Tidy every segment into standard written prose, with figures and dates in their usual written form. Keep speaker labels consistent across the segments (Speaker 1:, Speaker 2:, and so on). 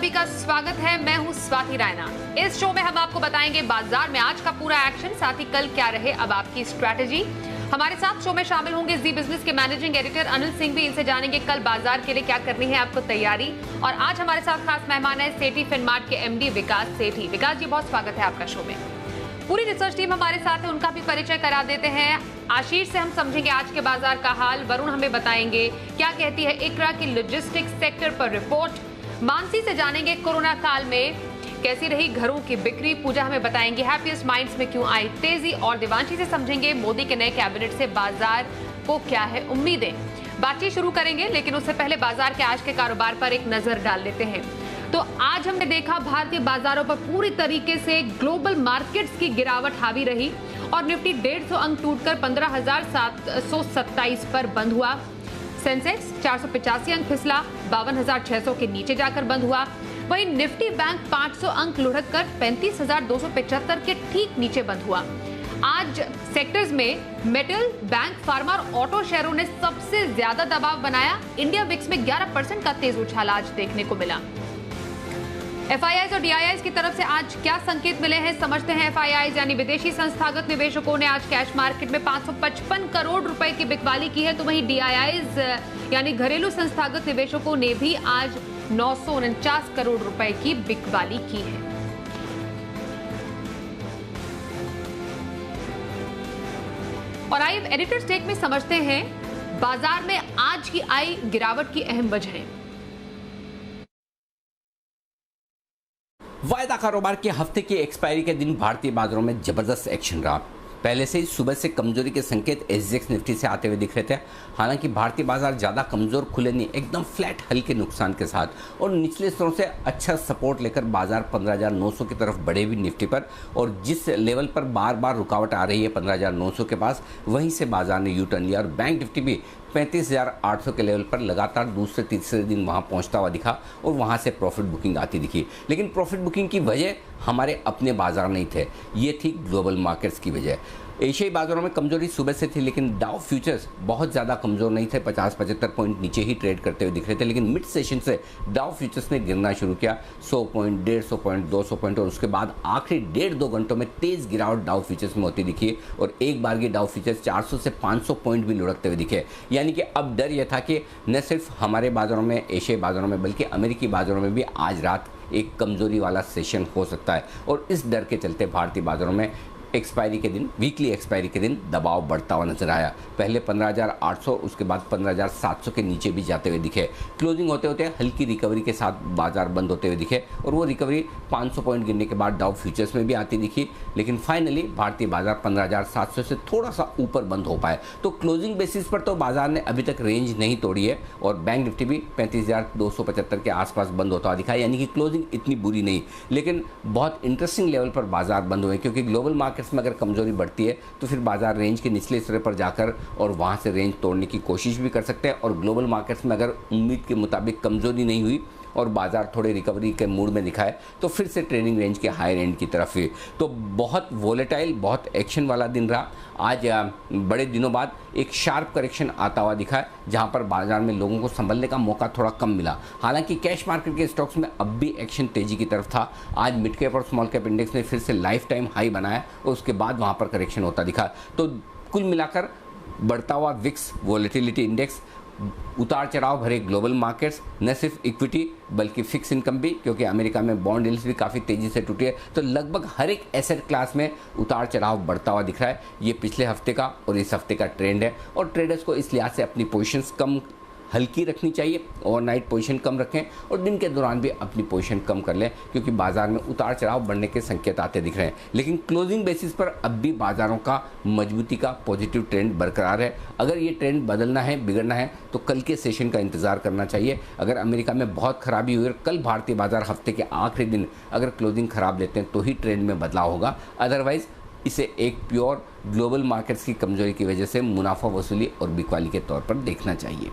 Speaker 1: सभी का स्वागत है। मैं हूं स्वाति रायना। इस शो में हम आपको बताएंगे बाजार में आज का पूरा एक्शन, साथ ही कल क्या रहे अब आपकी स्ट्रैटेजी। हमारे साथ शो में शामिल होंगे जी बिजनेस के मैनेजिंग एडिटर अनिल सिंह भी। इनसे जानेंगे कल बाजार के लिए क्या करनी है आपको तैयारी। और आज हमारे साथ खास मेहमान है सेठी फिनमार्ट के एमडी विकास सेठी। विकास जी, बहुत स्वागत है आपका शो में। पूरी रिसर्च टीम हमारे साथ है, उनका भी परिचय करा देते हैं। आशीष से हम समझेंगे आज के बाजार का हाल, वरुण हमें बताएंगे क्या कहती है इकरा की लॉजिस्टिक्स सेक्टर पर रिपोर्ट, मानसी से जानेंगे कोरोना काल में कैसी रही घरों की बिक्री, पूजा हमें बताएंगे हैप्पीएस्ट माइंड्स में क्यों आई तेजी, और देवांशी से समझेंगे मोदी के नए कैबिनेट से बाजार को क्या है उम्मीदें। बातचीत शुरू करेंगे, लेकिन उससे पहले बाजार के आज के कारोबार पर एक नजर डाल लेते हैं। तो आज हमने देखा भारतीय बाजारों पर पूरी तरीके से ग्लोबल मार्केट्स की गिरावट हावी रही और निफ्टी 150 अंक टूटकर 15,727 पर बंद हुआ। सेंसेक्स 485 अंक फिसला 52,600 के नीचे जाकर बंद हुआ। वहीं निफ्टी बैंक 500 अंक लुढ़ककर 35,275 के ठीक नीचे बंद हुआ। आज सेक्टर्स में मेटल, बैंक, फार्मा और ऑटो शेयरों ने सबसे ज्यादा दबाव बनाया। इंडिया विक्स में 11% का तेज उछाल आज देखने को मिला। एफआईआईज और डीआईआईज की तरफ से आज क्या संकेत मिले हैं, समझते हैं। एफआईआईज यानी विदेशी संस्थागत निवेशकों ने आज कैश मार्केट में 555 करोड़ रुपए की बिकवाली की है, तो वहीं डीआईआईज यानी घरेलू संस्थागत निवेशकों ने भी आज 949 करोड़ रुपए की बिकवाली की है। और आइए एडिटर्स टेक में समझते हैं बाजार में आज की आई गिरावट की अहम वजहें।
Speaker 2: वायदा कारोबार के हफ्ते की एक्सपायरी के दिन भारतीय बाजारों में जबरदस्त एक्शन रहा। पहले से ही सुबह से कमजोरी के संकेत एसजीएक्स निफ्टी से आते हुए दिख रहे थे। हालांकि भारतीय बाजार ज़्यादा कमजोर खुले नहीं, एकदम फ्लैट हल्के नुकसान के साथ, और निचले स्तरों से अच्छा सपोर्ट लेकर बाजार 15,900 की तरफ बढ़े भी निफ्टी पर। और जिस लेवल पर बार बार रुकावट आ रही है 15,900 के पास, वहीं से बाजार ने यू टर्न लिया और बैंक निफ्टी भी 35,800 के लेवल पर लगातार दूसरे तीसरे दिन वहां पहुंचता हुआ दिखा और वहां से प्रॉफिट बुकिंग आती दिखी। लेकिन प्रॉफिट बुकिंग की वजह हमारे अपने बाजार नहीं थे, ये थी ग्लोबल मार्केट्स की वजह। एशियाई बाजारों में कमजोरी सुबह से थी, लेकिन डाउ फ्यूचर्स बहुत ज़्यादा कमजोर नहीं थे, 50-75 पॉइंट नीचे ही ट्रेड करते हुए दिख रहे थे। लेकिन मिड सेशन से डाउ फ्यूचर्स ने गिरना शुरू किया, 100 पॉइंट, 150 पॉइंट, 200 पॉइंट, और उसके बाद आखिरी 1.5-2 घंटों में तेज गिरावट डाउ फ्यूचर्स में होती दिखी और एक बार की डाउ फ्यूचर्स 400 से 500 पॉइंट भी लुढ़कते हुए दिखे। यानी कि अब डर यह था कि न सिर्फ हमारे बाजारों में, एशियाई बाजारों में, बल्कि अमेरिकी बाजारों में भी आज रात एक कमजोरी वाला सेशन हो सकता है। और इस डर के चलते भारतीय बाजारों में एक्सपायरी के दिन, वीकली एक्सपायरी के दिन दबाव बढ़ता हुआ नजर आया। पहले 15,800, उसके बाद 15,700 के नीचे भी जाते हुए दिखे। क्लोजिंग होते होते हल्की रिकवरी के साथ बाजार बंद होते हुए दिखे और वो रिकवरी 500 पॉइंट गिरने के बाद डाउ फ्यूचर्स में भी आती दिखी। लेकिन फाइनली भारतीय बाजार 15,700 से थोड़ा सा ऊपर बंद हो पाए। तो क्लोजिंग बेसिस पर तो बाजार ने अभी तक रेंज नहीं तोड़ी है और बैंक निफ्टी भी 35,275 के आसपास बंद होता हुआ दिखा, यानी कि क्लोजिंग इतनी बुरी नहीं। लेकिन बहुत इंटरेस्टिंग लेवल पर बाजार बंद हुए, क्योंकि ग्लोबल मार्केट में अगर कमजोरी बढ़ती है तो फिर बाजार रेंज के निचले स्तर पर जाकर और वहां से रेंज तोड़ने की कोशिश भी कर सकते हैं। और ग्लोबल मार्केट्स में अगर उम्मीद के मुताबिक कमजोरी नहीं हुई और बाजार थोड़े रिकवरी के मूड में दिखाए तो फिर से ट्रेडिंग रेंज के हाई एंड की तरफ ही। तो बहुत वोलेटाइल, बहुत एक्शन वाला दिन रहा। आज बड़े दिनों बाद एक शार्प करेक्शन आता हुआ दिखा, जहां पर बाजार में लोगों को संभलने का मौका थोड़ा कम मिला। हालांकि कैश मार्केट के स्टॉक्स में अब भी एक्शन तेजी की तरफ था। आज मिड कैप और स्मॉल कैप इंडेक्स ने फिर से लाइफ टाइम हाई बनाया और उसके बाद वहां पर करेक्शन होता दिखा। तो कुल मिलाकर बढ़ता हुआ विक्स वोलेटिलिटी इंडेक्स, उतार चढ़ाव भरे ग्लोबल मार्केट्स, न सिर्फ इक्विटी बल्कि फिक्स इनकम भी, क्योंकि अमेरिका में बॉन्ड यील्ड्स भी काफ़ी तेज़ी से टूटी है। तो लगभग हर एक एसेट क्लास में उतार चढ़ाव बढ़ता हुआ दिख रहा है। ये पिछले हफ्ते का और इस हफ्ते का ट्रेंड है और ट्रेडर्स को इस लिहाज से अपनी पोजीशंस कम हल्की रखनी चाहिए, ओवरनाइट पोजीशन कम रखें और दिन के दौरान भी अपनी पोजीशन कम कर लें, क्योंकि बाजार में उतार चढ़ाव बढ़ने के संकेत आते दिख रहे हैं। लेकिन क्लोजिंग बेसिस पर अब भी बाजारों का मजबूती का पॉजिटिव ट्रेंड बरकरार है। अगर ये ट्रेंड बदलना है, बिगड़ना है, तो कल के सेशन का इंतजार करना चाहिए। अगर अमेरिका में बहुत खराबी हुई और कल भारतीय बाजार हफ्ते के आखिरी दिन अगर क्लोजिंग खराब लेते हैं तो ही ट्रेंड में बदलाव होगा। अदरवाइज इसे एक प्योर ग्लोबल मार्केट्स की कमजोरी की वजह से मुनाफा वसूली और बिकवाली के तौर पर देखना चाहिए।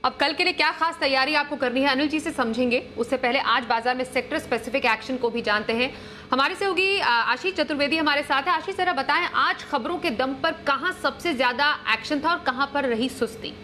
Speaker 1: अब कल के लिए क्या खास तैयारी आपको करनी है, अनिल जी से समझेंगे। उससे पहले आज बाजार में सेक्टर स्पेसिफिक एक्शन को भी जानते हैं। हमारे से होगी आशीष चतुर्वेदी हमारे साथ है। आशीष जरा बताएं, आज खबरों के दम पर कहां सबसे ज्यादा एक्शन था और कहां पर रही सुस्ती?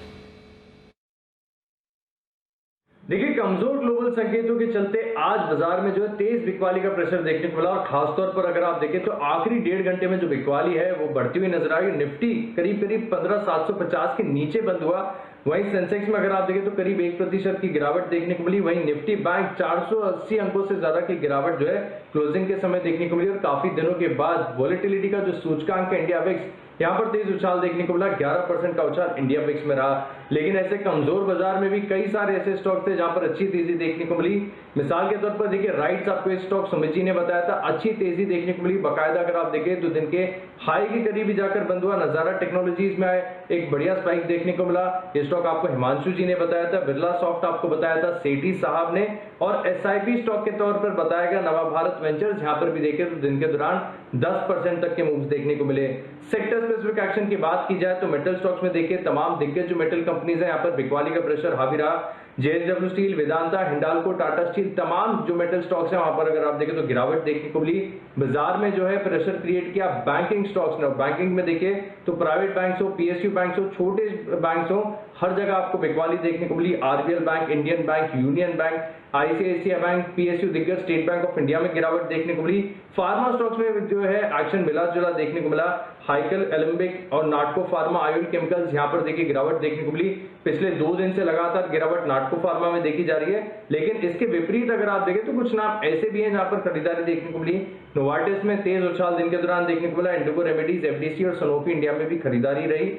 Speaker 3: देखिए, कमजोर ग्लोबल संकेतों के चलते आज बाजार में जो है तेज बिकवाली का प्रेशर देखने को मिला और खासतौर पर अगर आप देखें तो आखिरी 1.5 घंटे में जो बिकवाली है वो बढ़ती हुई नजर आई। निफ्टी करीब करीब 15,750 के नीचे बंद हुआ। वहीं सेंसेक्स में अगर आप देखें तो करीब 1% की गिरावट देखने को मिली। वहीं निफ्टी बैंक 480 अंकों से ज्यादा की गिरावट जो है क्लोजिंग के समय देखने को मिली और काफी दिनों के बाद वॉलेटिलिटी का जो सूचकांक है इंडिया विक्स, यहाँ पर तेज उछाल देखने को मिला। 11% का उछाल इंडिया विक्स में रहा। लेकिन ऐसे कमजोर बाजार में भी कई सारे ऐसे स्टॉक थे जहां पर अच्छी तेजी देखने को मिली। मिसाल के तौर पर देखिए, राइट्स आपको एक स्टॉक सुमित जी ने बताया था, अच्छी तेजी देखने को मिली। बाकायदा अगर आप देखें तो दिन के हाई के करीब ही जाकर बंद हुआ। नजारा टेक्नोलॉजीज में एक बढ़िया स्पाइक देखने को मिला। ये स्टॉक आपको हिमांशु जी ने बताया था, बिरला सॉफ्ट आपको बताया था सेठी साहब ने, और एसआईपी स्टॉक के तौर पर बताया गया नवा भारत वेंचर्स। यहां पर भी देखें तो दिन के दौरान 10% तक के मूव्स देखने को मिले। सेक्टर स्पेसिफिक एक्शन की बात की जाए तो मेटल स्टॉक्स में देखिए तमाम दिग्गज जो मेटल कंपनीज है यहाँ पर बिकवाली का प्रेशर हावी रहा। JSW steel, Vedanta, Hindalco, Tata steel, तमाम जो मेटल स्टॉक्स हैं वहां पर अगर आप देखें तो गिरावट देखने को मिली। बाजार में जो है प्रेशर क्रिएट किया बैंकिंग स्टॉक्स ने। बैंकिंग में देखिए तो प्राइवेट बैंक्स हो, पीएसयू बैंक्स हो, छोटे बैंक्स हो, हर जगह आपको बिकवाली देखने को मिली। RBL Bank, Indian Bank, Union Bank, ICICI Bank, PSU दिग्गज, स्टेट बैंक ऑफ इंडिया में गिरावट देखने को मिली। फार्मा स्टॉक्स में जो है एक्शन मिला जुला देखने को मिला। हाइकल, एलम्बिक और नाटको फार्मा, आयुल केमिकल्स, यहाँ पर देखिए गिरावट देखने को मिली। पिछले 2 दिन से लगातार गिरावट नाटको फार्मा में देखी जा रही है। लेकिन इसके विपरीत अगर आप देखें तो कुछ नाम ऐसे भी हैं जहां पर खरीदारी देखने को मिली। नोवार्टिस में तेज उछाल दिन के दौरान देखने को मिला। इंडिगो रेमेडीज, एफडीसी और सनोफी इंडिया में भी खरीदारी रही।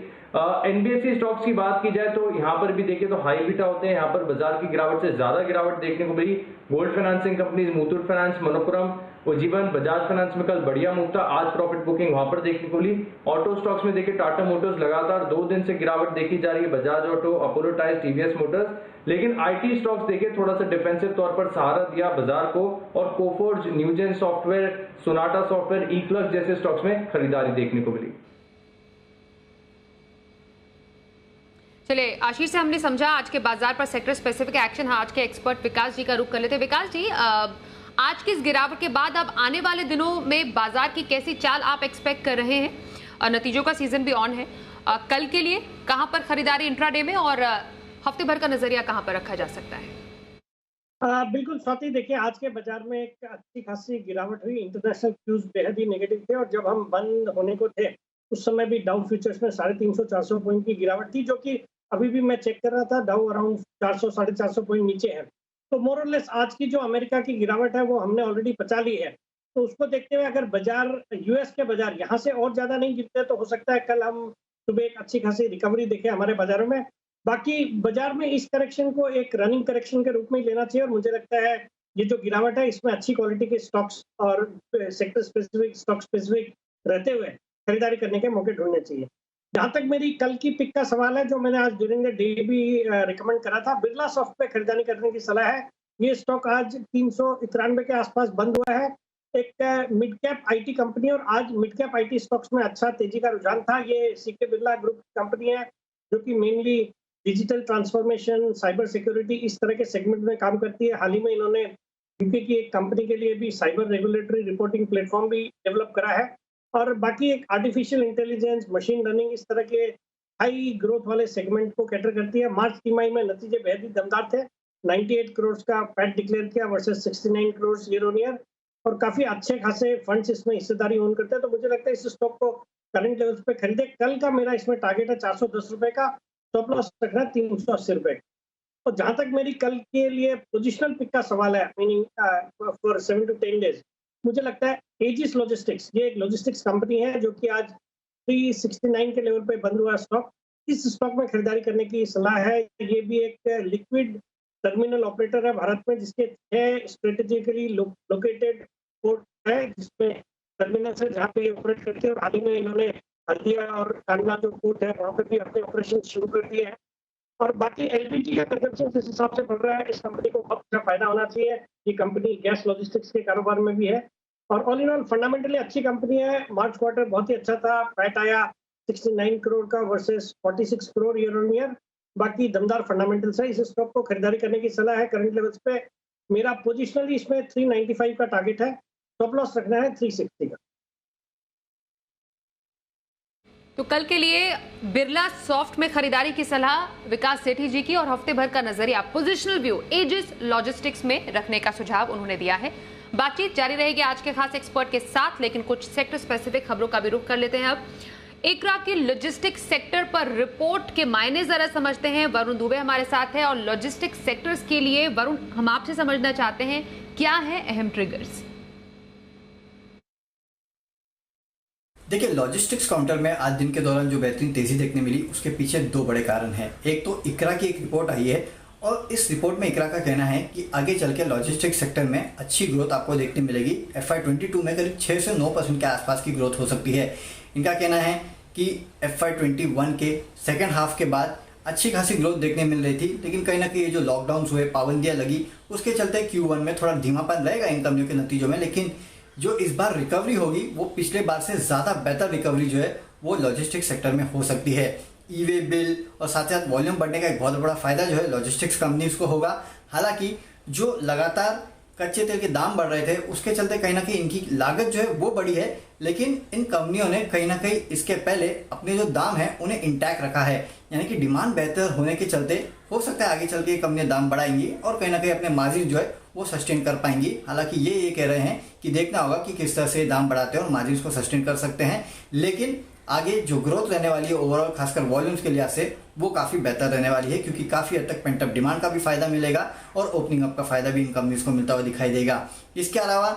Speaker 3: एनबीएफसी स्टॉक्स की बात की जाए तो यहाँ पर भी देखिए तो हाई बीटा होते हैं। यहाँ पर बाजार की गिरावट से ज्यादा गिरावट देखने को मिली। Gold financing companies, Muthoot Finance, Manappuram, Ujjivan, Bajaj Finance में कल बढ़िया मूव था। आज प्रॉफिट बुकिंग वहां पर देखने को मिली। ऑटो स्टॉक्स में देखिए टाटा मोटर्स लगातार 2 दिन से गिरावट देखी जा रही है। Bajaj auto, Apollo tyres, TVS Motors. लेकिन आईटी स्टॉक्स देखिए थोड़ा सा डिफेंसिव तौर पर सहारा दिया बाजार को, और Coforge, Newgen Software, Sonata Software, ई-प्लस जैसे स्टॉक्स में खरीदारी देखने को मिली।
Speaker 1: चलिए, आशीष से हमने समझा आज के बाजार पर सेक्टर स्पेसिफिक एक्शन। आज के एक्सपर्ट विकास जी का रुख कर लेते हैं। विकास जी, आज की इस गिरावट के बाद अब आने वाले दिनों में बाजार की कैसी चाल आप एक्सपेक्ट कर रहे हैं? नतीजों का सीजन भी ऑन है। कल के लिए कहां पर खरीदारी इंट्राडे में, और हफ्ते भर का नजरिया कहां पर रखा जा सकता है?
Speaker 4: बिल्कुल स्वाति, देखिए आज के बाजार में एक अच्छी खासी गिरावट हुई। इंटरनेशनल क्यूज बेहद ही नेगेटिव थे, और जब हम बंद होने को थे उस समय भी डाउ फ्यूचर्स में 350-400 पॉइंट की गिरावट थी, जो कि अभी भी मैं चेक कर रहा था, डाउ अराउंड 400-450 पॉइंट नीचे है। तो मोर और लेस आज की जो अमेरिका की गिरावट है वो हमने ऑलरेडी पचा ली है। तो उसको देखते हुए अगर बाजार, यूएस के बाजार यहाँ से और ज्यादा नहीं गिरते तो हो सकता है कल हम सुबह एक अच्छी खासी रिकवरी देखें हमारे बाजारों में। बाकी बाजार में इस करेक्शन को एक रनिंग करेक्शन के रूप में लेना चाहिए, और मुझे लगता है ये जो गिरावट है इसमें अच्छी क्वालिटी के स्टॉक्स और सेक्टर स्पेसिफिक, स्टॉक स्पेसिफिक रहते हुए खरीदारी करने के मौके ढूंढने चाहिए। जहां तक मेरी कल की पिक का सवाल है, जो मैंने आज ड्यूरिंग द डे भी रिकमेंड करा था, बिरला सॉफ्ट पे खरीदारी करने की सलाह है। ये स्टॉक आज 393 के आसपास बंद हुआ है। एक मिड कैप आईटी कंपनी, और आज मिड कैप आईटी स्टॉक्स में अच्छा तेजी का रुझान था। ये सीके बिरला ग्रुप कंपनी है जो कि mainly digital transformation, cyber security, इस तरह के सेगमेंट में काम करती है। हाल ही में इन्होंने यूके की एक कंपनी के लिए भी साइबर रेगुलेटरी रिपोर्टिंग प्लेटफॉर्म भी डेवलप करा है। और बाकी एक आर्टिफिशियल इंटेलिजेंस, मशीन लर्निंग, इस तरह के हाई ग्रोथ वाले सेगमेंट को कैटर करती है। मार्च तिमाही में नतीजे बेहद ही दमदार थे। 98 करोड़ का पैट डिक्लेयर किया versus 69 crore year on year, और काफी अच्छे खासे फंड्स इसमें हिस्सेदारी ओन करते हैं। तो मुझे लगता है इस स्टॉक को करंट लेवल्स पे खरीदे। कल का मेरा इसमें टारगेट है 410 रुपए का, स्टॉप लॉस रखना है 380 रुपए। और जहां तक मेरी कल के लिए पोजिशनल पिक का सवाल है, मीनिंग फॉर 7 to 10 डेज, मुझे लगता है एजिस लॉजिस्टिक्स, ये एक लॉजिस्टिक्स कंपनी है जो कि आज 369 के लेवल पे बंद हुआ स्टॉक। इस स्टॉक में खरीदारी करने की सलाह है। ये भी एक लिक्विड टर्मिनल ऑपरेटर है भारत में, जिसके 6 स्ट्रेटेजिकली लोकेटेड पोर्ट है, जिसमें टर्मिनल है जहाँ पे ये ऑपरेट करते हैं। और हाल ही में इन्होंने हल्दिया और कांडला जो पोर्ट है वहाँ पे भी अपने ऑपरेशन शुरू कर दिए हैं। और बाकी एलपीजी का कंजम्पशन जिस हिसाब से बढ़ रहा है, इस कंपनी को बहुत अच्छा फायदा होना चाहिए। ये कंपनी गैस लॉजिस्टिक्स के कारोबार में भी है, और ऑल इन ऑल फंडामेंटली अच्छी कंपनी है। मार्च क्वार्टर बहुत ही अच्छा था, पैट आया 69 करोड़ का versus 46 crore year on year. बाकी दमदार फंडामेंटल्स है। इस स्टॉक को खरीदारी करने की सलाह है करंट लेवल्स पे। मेरा पोजिशनली इसमें 395 का टारगेट है, स्टॉप लॉस रखना है 360 का।
Speaker 1: तो कल के लिए बिरला सॉफ्ट में खरीदारी की सलाह विकास सेठी जी की और हफ्ते भर का नजरिया पोजिशनल व्यू एजिस लॉजिस्टिक्स में रखने का सुझाव उन्होंने दिया है। बातचीत जारी रहेगी आज के खास एक्सपर्ट के साथ, लेकिन कुछ सेक्टर स्पेसिफिक खबरों का भी रुख कर लेते हैं। अब इकरा के लॉजिस्टिक्स सेक्टर पर रिपोर्ट के मायने जरा समझते हैं। वरुण दुबे हमारे साथ है और लॉजिस्टिक्स सेक्टर्स के लिए वरुण, हम आपसे समझना चाहते हैं क्या है अहम ट्रिगर्स।
Speaker 5: देखिए, लॉजिस्टिक्स काउंटर में आज दिन के दौरान जो बेहतरीन तेजी देखने मिली उसके पीछे दो बड़े कारण हैं। एक तो इकरा की एक रिपोर्ट आई है और इस रिपोर्ट में इकरा का कहना है कि आगे चल के लॉजिस्टिक्स सेक्टर में अच्छी ग्रोथ आपको देखने मिलेगी। FY22 में करीब 6 से 9% के आसपास की ग्रोथ हो सकती है। इनका कहना है कि FY21 के सेकेंड हाफ के बाद अच्छी खासी ग्रोथ देखने मिल रही थी, लेकिन कहीं ना कहीं ये जो लॉकडाउन हुए, पाबंदियां लगी, उसके चलते Q1 में थोड़ा धीमापन रहेगा इन कंपनियों के नतीजों में। लेकिन जो इस बार रिकवरी होगी वो पिछले बार से ज़्यादा बेहतर रिकवरी जो है वो लॉजिस्टिक्स सेक्टर में हो सकती है। ई-वे बिल और साथ साथ वॉल्यूम बढ़ने का एक बहुत बड़ा फायदा जो है लॉजिस्टिक्स कंपनीज को होगा। हालांकि जो लगातार कच्चे तेल के दाम बढ़ रहे थे उसके चलते कहीं ना कहीं इनकी लागत जो है वो बढ़ी है, लेकिन इन कंपनियों ने कहीं ना कहीं इसके पहले अपने जो दाम है उन्हें इंटैक्ट रखा है। यानी कि डिमांड बेहतर होने के चलते हो सकता है आगे चल के कंपनियां दाम बढ़ाएंगी और कहीं ना कहीं अपने मार्जिन जो है वो सस्टेन कर पाएंगी। हालांकि ये कह रहे हैं कि देखना होगा कि किस तरह से दाम बढ़ाते हैं और मार्जिन को सस्टेन कर सकते हैं, लेकिन आगे जो ग्रोथ रहने वाली है ओवरऑल खासकर वॉल्यूम्स के लिहाज से वो काफ़ी बेहतर रहने वाली है, क्योंकि काफ़ी हद तक पेंट अप डिमांड का भी फायदा मिलेगा और ओपनिंग अप का फायदा भी इन कंपनीज को मिलता हुआ दिखाई देगा। इसके अलावा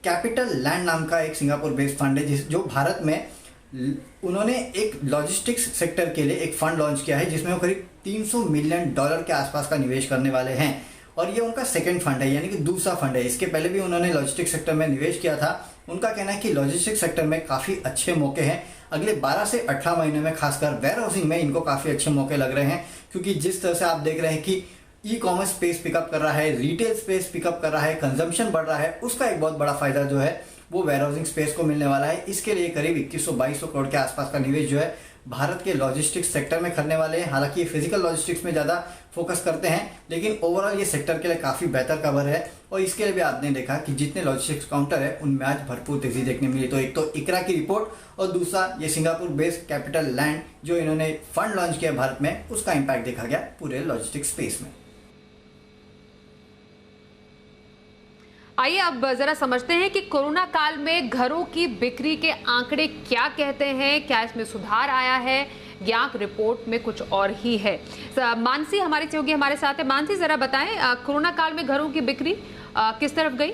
Speaker 5: कैपिटल लैंड नाम का एक सिंगापुर बेस्ड फंड है जो भारत में उन्होंने एक लॉजिस्टिक्स सेक्टर के लिए एक फंड लॉन्च किया है जिसमें वो करीब $300 मिलियन के आसपास का निवेश करने वाले हैं और ये उनका सेकंड फंड है, यानी कि दूसरा फंड है। इसके पहले भी उन्होंने लॉजिस्टिक्स सेक्टर में निवेश किया था। उनका कहना है कि लॉजिस्टिक्स सेक्टर में काफ़ी अच्छे मौके हैं। अगले 12 से 18 महीने में खासकर वेयर हाउसिंग में इनको काफ़ी अच्छे मौके लग रहे हैं, क्योंकि जिस तरह से आप देख रहे हैं कि ई कॉमर्स स्पेस पिकअप कर रहा है, रिटेल स्पेस पिकअप कर रहा है, कंजम्पशन बढ़ रहा है, उसका एक बहुत बड़ा फायदा जो है वो वेयर हाउसिंग स्पेस को मिलने वाला है। इसके लिए करीब 2100-2200 करोड़ के आसपास का निवेश जो है भारत के लॉजिस्टिक्स सेक्टर में करने वाले हैं। हालांकि ये फिजिकल लॉजिस्टिक्स में ज़्यादा फोकस करते हैं, लेकिन ओवरऑल ये सेक्टर के लिए काफ़ी बेहतर कवर है और इसके लिए भी आपने देखा कि जितने लॉजिस्टिक्स काउंटर है उनमें आज भरपूर तेजी देखने मिली। तो एक तो इकरा की रिपोर्ट और दूसरा ये सिंगापुर बेस्ड कैपिटल लैंड जो इन्होंने फंड लॉन्च किया भारत में, उसका इम्पैक्ट देखा गया पूरे लॉजिस्टिक्स स्पेस में।
Speaker 1: आइए अब जरा समझते हैं कि कोरोना काल में घरों की बिक्री के आंकड़े क्या कहते हैं, क्या इसमें सुधार आया है या रिपोर्ट में कुछ और ही है। मानसी हमारी सहयोगी हमारे साथ है। मानसी, जरा बताएं कोरोना काल में घरों की बिक्री किस तरफ गई?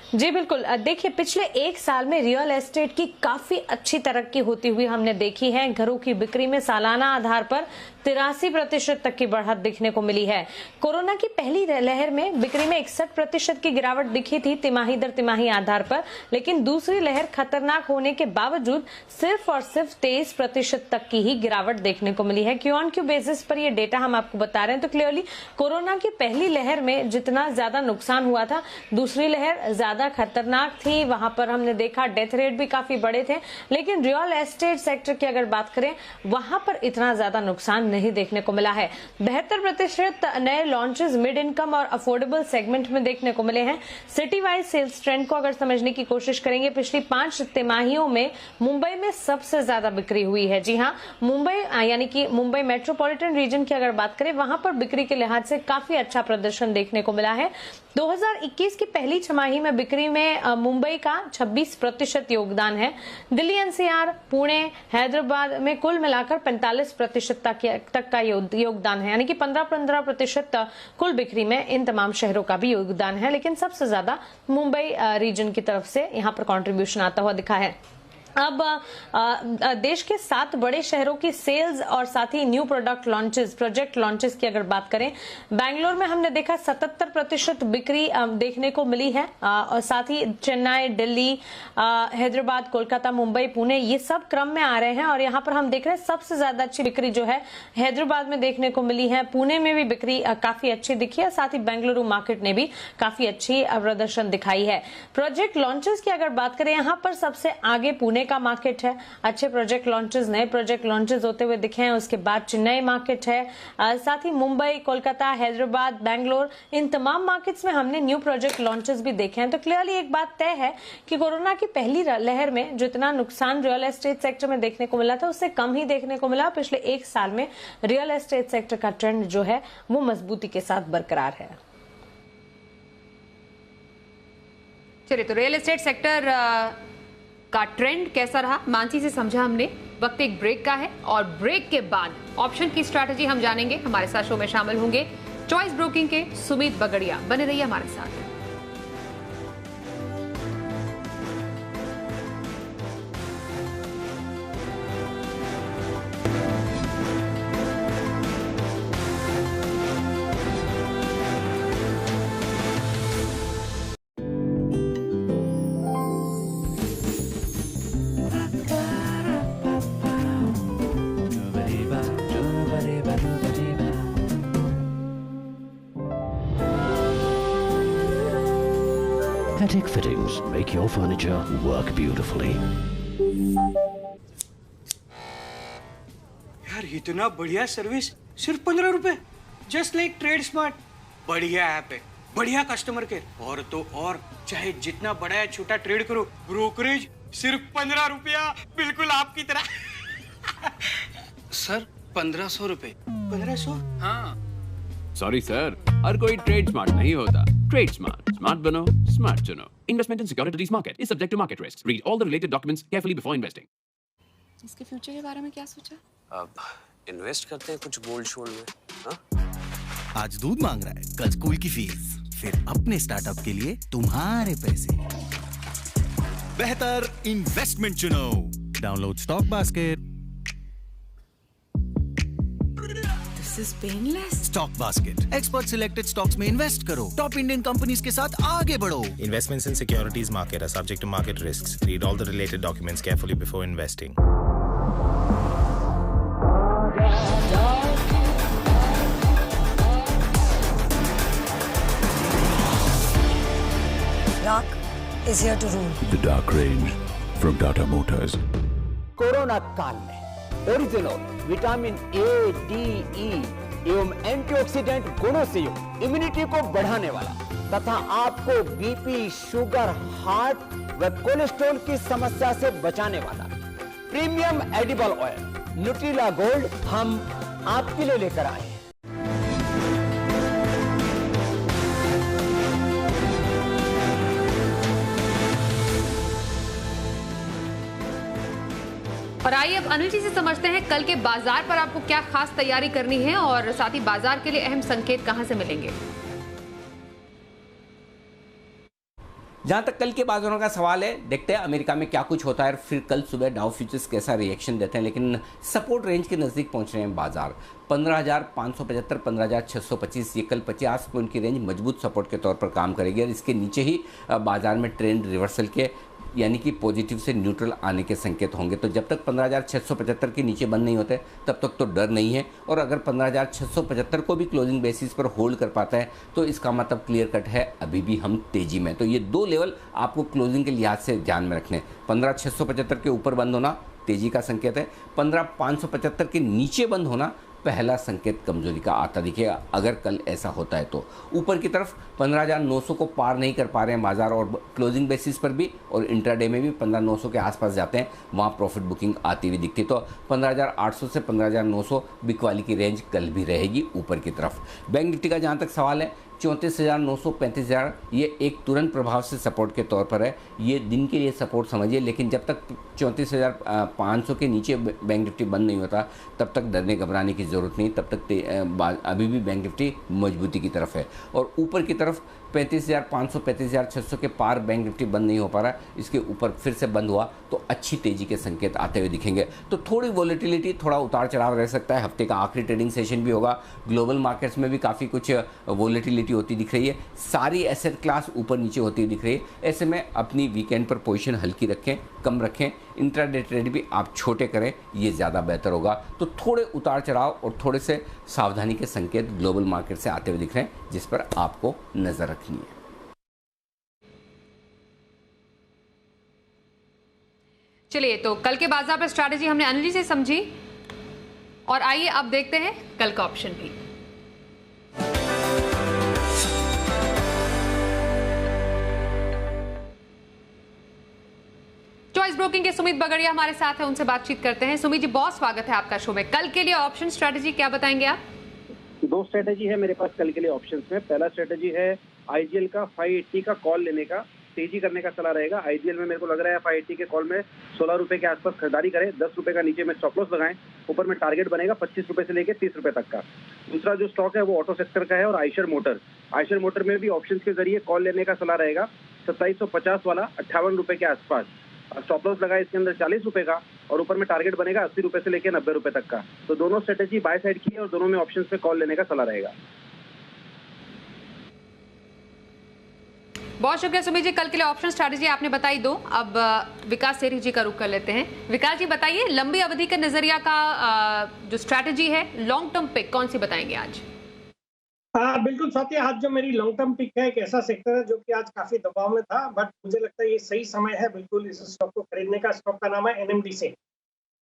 Speaker 6: जी बिल्कुल, देखिए पिछले एक साल में रियल एस्टेट की काफी अच्छी तरक्की होती हुई हमने देखी है। घरों की बिक्री में सालाना आधार पर 83% तक की बढ़त दिखने को मिली है। कोरोना की पहली लहर में बिक्री में 61% की गिरावट दिखी थी तिमाही दर तिमाही आधार पर, लेकिन दूसरी लहर खतरनाक होने के बावजूद सिर्फ और सिर्फ 23% तक की ही गिरावट देखने को मिली है। क्यू ऑन क्यू बेसिस पर ये डेटा हम आपको बता रहे हैं। तो क्लियरली कोरोना की पहली लहर में जितना ज्यादा नुकसान हुआ था, दूसरी लहर ज्यादा खतरनाक थी। वहां पर हमने देखा डेथ रेट भी काफी बड़े थे, लेकिन रियल एस्टेट सेक्टर की अगर बात करें वहां पर इतना ज्यादा नुकसान नहीं देखने को मिला है। 72% नए लॉन्चेस मिड इनकम और अफोर्डेबल सेगमेंट में देखने को मिले हैं। सिटी वाइज सेल्स ट्रेंड को अगर समझने की कोशिश करेंगे, पिछली 5 तिमाहियों में मुंबई में सबसे ज्यादा बिक्री हुई है। जी हाँ, मुंबई यानी कि मुंबई मेट्रोपॉलिटन रीजन की अगर बात करें, वहां पर बिक्री के लिहाज से काफी अच्छा प्रदर्शन देखने को मिला है। 2021 की पहली छमाही में बिक्री में मुंबई का 26% योगदान है। दिल्ली एनसीआर, पुणे, हैदराबाद में कुल मिलाकर 45% तक का योगदान है, यानी कि 15% कुल बिक्री में इन तमाम शहरों का भी योगदान है, लेकिन सबसे ज्यादा मुंबई रीजन की तरफ से यहां पर कंट्रीब्यूशन आता हुआ दिखा है। अब देश के 7 बड़े शहरों की सेल्स और साथ ही न्यू प्रोजेक्ट लॉन्चेस की अगर बात करें, बैंगलोर में हमने देखा 77% बिक्री देखने को मिली है और साथ ही चेन्नई, दिल्ली, हैदराबाद, कोलकाता, मुंबई, पुणे ये सब क्रम में आ रहे हैं और यहाँ पर हम देख रहे हैं सबसे ज्यादा अच्छी बिक्री जो है हैदराबाद में देखने को मिली है। पुणे में भी बिक्री काफी अच्छी दिखी है, साथ ही बेंगलुरु मार्केट ने भी काफी अच्छी प्रदर्शन दिखाई है। प्रोजेक्ट लॉन्चेस की अगर बात करें, यहाँ पर सबसे आगे पुणे का मार्केट है, अच्छे प्रोजेक्ट लॉन्चेस, नए प्रोजेक्ट लॉन्चेस होते हुए दिखे हैं। उसके बाद चेन्नई मार्केट है, साथ ही मुंबई, कोलकाता, हैदराबाद, बैंगलोर, इन तमाम मार्केट्स में हमने न्यू प्रोजेक्ट लॉन्चेस भी देखे हैं। तो क्लियरली एक बात तय है कि कोरोना की पहली लहर में जितना नुकसान रियल एस्टेट सेक्टर में देखने को मिला था उससे कम ही देखने को मिला। पिछले एक साल में रियल एस्टेट सेक्टर का ट्रेंड जो है वो मजबूती के साथ बरकरार है।
Speaker 1: चलिए, तो रियल एस्टेट सेक्टर का ट्रेंड कैसा रहा मानसी से समझा हमने। वक्त एक ब्रेक का है और ब्रेक के बाद ऑप्शन की स्ट्रैटेजी हम जानेंगे। हमारे साथ शो में शामिल होंगे चॉइस ब्रोकिंग के सुमित बगड़िया। बने रहिए हमारे साथ।
Speaker 7: Patek fittings make your furniture work beautifully.
Speaker 8: यार इतना बढ़िया सर्विस सिर्फ 15 रुपए, जस्ट लाइक ट्रेड स्मार्ट। बढ़िया ऐप है, बढ़िया कस्टमर केयर। और तो और चाहे जितना बड़ा या छोटा ट्रेड करो, ब्रोकरेज सिर्फ 15 रुपया, बिल्कुल आपकी तरह। सर 1500 रुपए। 1500? हाँ।
Speaker 9: सॉरी सर, हर कोई ट्रेड स्मार्ट नहीं होता। ट्रेड स्मार्ट, स्मार्ट बनो, स्मार्ट चुनो। Investment in securities market is subject to market risk. Read all the related documents carefully before investing.
Speaker 10: इसके फ्यूचर के बारे में क्या सोचा?
Speaker 11: अब इन्वेस्ट करते हैं कुछ गोल्ड शोल्ड में। हाँ?
Speaker 12: आज दूध मांग रहा है, कल स्कूल की फीस, फिर अपने स्टार्टअप के लिए तुम्हारे पैसे। बेहतर इन्वेस्टमेंट चुनो। Download stock basket.
Speaker 10: This is painless.
Speaker 12: Stock basket, expert selected stocks में इन्वेस्ट करो, टॉप इंडियन कंपनीज के साथ आगे बढ़ो।
Speaker 13: Investments in securities market are subject to market risks. Read all the related documents carefully before investing.
Speaker 14: Luck is here to rule.
Speaker 7: The Dark Range from Tata Motors.
Speaker 15: Corona काल में original vitamin A, D, ई एवं antioxidant गुणों से युक्त immunity को बढ़ाने वाला तथा आपको बीपी, शुगर, हार्ट व कोलेस्ट्रॉल की समस्या से बचाने वाला premium edible oil Nutrela gold हम आपके लिए लेकर आए हैं।
Speaker 1: और आइए अब अनिल जी से समझते हैं कल के बाजार पर आपको क्या खास तैयारी करनी है और साथ ही बाजार के लिए अहम संकेत कहां से मिलेंगे।
Speaker 2: जहां तक कल के बाजारों का सवाल है, देखते हैं अमेरिका में क्या कुछ होता है, फिर कल सुबह डाउ फ्यूचर्स कैसा रिएक्शन देते हैं। लेकिन सपोर्ट रेंज के नज़दीक पहुंच रहे हैं बाजार। 15,575, 15,625, ये कल 50 पॉइंट की रेंज मजबूत सपोर्ट के तौर पर काम करेगी और इसके नीचे ही बाजार में ट्रेंड रिवर्सल के यानी कि पॉजिटिव से न्यूट्रल आने के संकेत होंगे। तो जब तक 15,675 के नीचे बंद नहीं होते तब तक तो डर नहीं है, और अगर 15,675 को भी क्लोजिंग बेसिस पर होल्ड कर पाता है तो इसका मतलब क्लियर कट है अभी भी हम तेजी में। तो ये दो लेवल आपको क्लोजिंग के लिहाज से ध्यान में रखने। 15,675 के ऊपर बंद होना तेजी का संकेत है, 15,575 के नीचे बंद होना पहला संकेत कमजोरी का आता दिखेगा अगर कल ऐसा होता है तो। ऊपर की तरफ 15,900 को पार नहीं कर पा रहे हैं बाजार, और क्लोजिंग बेसिस पर भी और इंट्राडे में भी 15,900 के आसपास जाते हैं, वहाँ प्रॉफिट बुकिंग आती हुई दिखती। तो 15,800 से 15,900 बिकवाली की रेंज कल भी रहेगी ऊपर की तरफ। बैंक निफ्टी का जहाँ तक सवाल है, 34,900, 35,000 ये एक तुरंत प्रभाव से सपोर्ट के तौर पर है, ये दिन के लिए सपोर्ट समझिए। लेकिन जब तक 34,500 के नीचे बैंक निफ्टी बंद नहीं होता तब तक डरने घबराने की ज़रूरत नहीं, तब तक अभी भी बैंक निफ्टी मजबूती की तरफ है। और ऊपर की तरफ 35,500, 35,600 के पार बैंक निफ्टी बंद नहीं हो पा रहा, इसके ऊपर फिर से बंद हुआ तो अच्छी तेज़ी के संकेत आते हुए दिखेंगे। तो थोड़ी वॉलेटिलिटी, थोड़ा उतार चढ़ाव रह सकता है। हफ्ते का आखिरी ट्रेडिंग सेशन भी होगा, ग्लोबल मार्केट्स में भी काफ़ी कुछ वॉलेटिलिटी होती दिख रही है, सारी एसेट क्लास ऊपर नीचे होती दिख रही है। ऐसे में अपनी वीकेंड पर पोजीशन हल्की रखें, कम रखें, इंट्राडे ट्रेड भी आप छोटे करें, ये ज़्यादा बेहतर होगा। तो थोड़े उतार चढ़ाव और थोड़े से सावधानी के संकेत ग्लोबल मार्केट से आते हुए दिख रहे हैं, जिस पर आपको नज़र रखनी है।
Speaker 1: चलिए, तो कल के बाजार पर स्ट्रैटेजी हमने अनिल जी से समझी और आइए अब देखते हैं कल का ऑप्शन भी। चॉइस ब्रोकिंग के सुमित बगड़िया हमारे साथ है, उनसे बातचीत करते हैं। सुमित जी, बहुत स्वागत है आपका शो में। कल के लिए ऑप्शन स्ट्रैटेजी क्या बताएंगे आप?
Speaker 16: दो स्ट्रैटेजी है मेरे पास कल के लिए ऑप्शंस में। पहला स्ट्रैटेजी है आईजीएल का 580 का कॉल लेने का, तेजी करने का सलाह रहेगा। आईजीएल में मेरे को लग रहा है 580 के कॉल में 16 रुपए के आसपास खरीदारी करें, 10 रुपए का नीचे में स्टॉप लॉस लगाएं, ऊपर में टारगेट बनेगा 25 रुपए से लेकर 30 रुपए तक का। दूसरा जो स्टॉक है वो ऑटो सेक्टर का है और आयशर मोटर में भी ऑप्शन के जरिए कॉल लेने का सलाह रहेगा। 2750 वाला 58 रुपए के आसपास स्टॉप लॉस लगा इसके अंदर 40 रुपए का और ऊपर में टारगेट बनेगा 80 रुपए से लेकर 90 रुपए तक का। तो दोनों स्ट्रेटेजी बाय साइड की है और दोनों में ऑप्शन पे कॉल लेने का सलाह रहेगा।
Speaker 1: बहुत शुक्रिया सुमित जी, कल के लिए ऑप्शन स्ट्रैटेजी आपने बताई दो। अब विकास सेठी जी का रुख कर लेते हैं। विकास जी बताइए, लंबी अवधि के नजरिया का जो स्ट्रैटेजी है, लॉन्ग टर्म पिक कौन सी बताएंगे आज?
Speaker 4: बिल्कुल स्वाति, आज जो मेरी लॉन्ग टर्म पिक है एक ऐसा सेक्टर है जो कि आज काफी दबाव में था, बट मुझे लगता है ये सही समय है बिल्कुल इस स्टॉक को खरीदने का। स्टॉक का नाम है एनएमडीसी।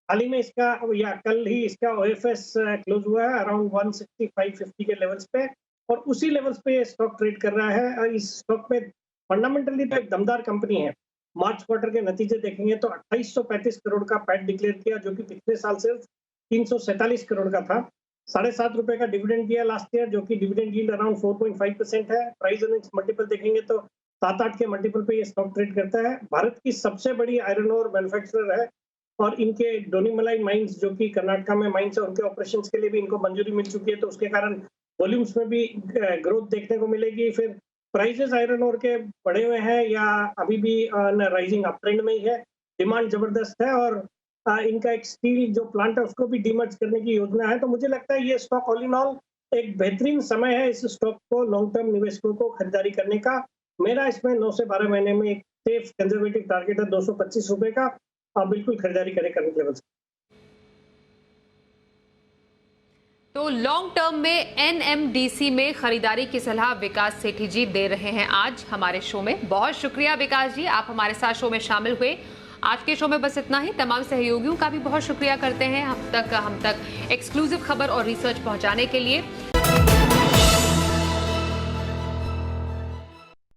Speaker 4: हाल ही में इसका या कल ही इसका ओएफएस क्लोज हुआ है अराउंड 165.50 के लेवल्स पे और उसी लेवल्स पे ये स्टॉक ट्रेड कर रहा है। इस स्टॉक में फंडामेंटली तो एक दमदार कंपनी है। मार्च क्वार्टर के नतीजे देखेंगे तो 2835 करोड़ का पैट डिक्लेयर किया, जो कि पिछले साल सिर्फ 347 करोड़ का था। 7.5 रुपए का डिविडेंड दिया लास्ट ईयर, जो कि डिविडेंड यील्ड अराउंड 4.5% है। प्राइस अर्निंग्स मल्टीपल देखेंगे तो 7-8 के मल्टीपल पे ये स्टॉक ट्रेड करता है। भारत की सबसे बड़ी आयरन ओर मैन्युफैक्चरर है और इनके डोनीमलाई माइंस जो कि कर्नाटका में माइंस है, उनके ऑपरेशंस के लिए भी इनको मंजूरी मिल चुकी है, तो उसके कारण वॉल्यूम्स में भी ग्रोथ देखने को मिलेगी। फिर प्राइसेस आयरन ओर के बढ़े हुए हैं या अभी भी राइजिंग अप ट्रेंड में ही है। डिमांड जबरदस्त है और इनका एक स्टील जो प्लांट है उसको भी डीमर्ज करने की योजना है। तो मुझे लगता है ये स्टॉक ऑल इन ऑल एक बेहतरीन समय है इस स्टॉक को लॉन्ग टर्म निवेशकों को खरीदारी करने का। मेरा इसमें 9 से 12 महीने में एक सेफ कंजर्वेटिव टारगेट है 225 रुपए का। आप बिल्कुल खरीदारी करें करंट लेवल से।
Speaker 1: तो लॉन्ग टर्म में एनएमडीसी में खरीदारी की सलाह विकास सेठी जी दे रहे हैं आज हमारे शो में। बहुत शुक्रिया विकास जी, आप हमारे साथ शो में शामिल हुए। आज के शो में बस इतना ही। तमाम सहयोगियों का भी बहुत शुक्रिया करते हैं हम तक एक्सक्लूसिव खबर और रिसर्च पहुंचाने के लिए।